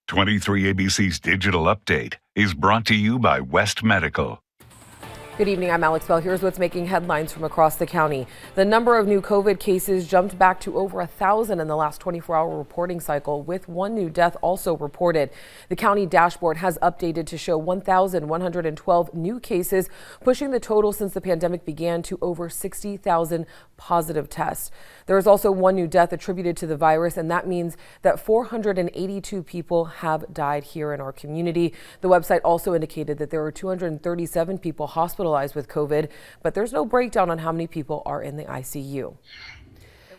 23 ABC's Digital Update is brought to you by West Medical. Good evening, I'm Alex Bell. Here's what's making headlines from across the county. The number of new COVID cases jumped back to over 1,000 in the last 24-hour reporting cycle, with one new death also reported. The county dashboard has updated to show 1,112 new cases, pushing the total since the pandemic began to over 60,000 positive tests. There is also one new death attributed to the virus, and that means that 482 people have died here in our community. The website also indicated that there are 237 people hospitalized with COVID, but there's no breakdown on how many people are in the ICU.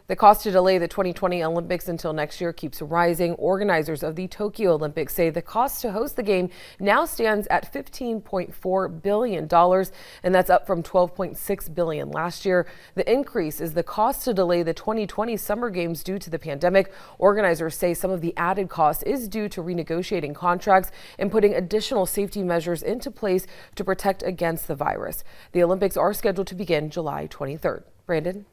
The cost to delay the 2020 Olympics until next year keeps rising. Organizers of the Tokyo Olympics say the cost to host the game now stands at $15.4 billion, and that's up from $12.6 billion last year. The increase is the cost to delay the 2020 Summer Games due to the pandemic. Organizers say some of the added cost is due to renegotiating contracts and putting additional safety measures into place to protect against the virus. The Olympics are scheduled to begin July 23rd. Brandon?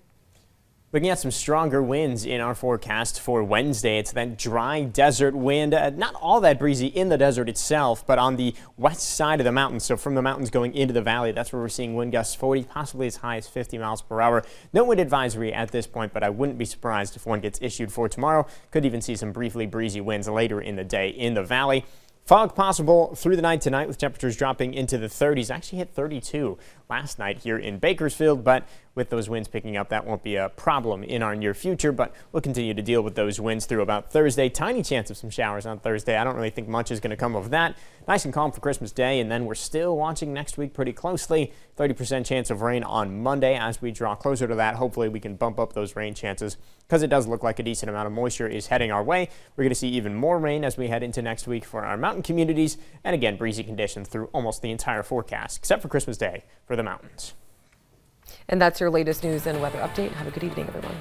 Looking at some stronger winds in our forecast for Wednesday. It's that dry desert wind, not all that breezy in the desert itself, but on the west side of the mountains. So from the mountains going into the valley, that's where we're seeing wind gusts 40, possibly as high as 50 miles per hour. No wind advisory at this point, but I wouldn't be surprised if one gets issued for tomorrow. Could even see some briefly breezy winds later in the day in the valley. Fog possible through the night tonight, with temperatures dropping into the 30s. Actually hit 32 last night here in Bakersfield, but with those winds picking up, that won't be a problem in our near future, but we'll continue to deal with those winds through about Thursday. Tiny chance of some showers on Thursday. I don't really think much is going to come of that. Nice and calm for Christmas Day, and then we're still watching next week pretty closely. 30% chance of rain on Monday. As we draw closer to that, hopefully we can bump up those rain chances, because it does look like a decent amount of moisture is heading our way. We're going to see even more rain as we head into next week for our mountain communities, and again, breezy conditions through almost the entire forecast, except for Christmas Day for the mountains. And that's your latest news and weather update. Have a good evening, everyone.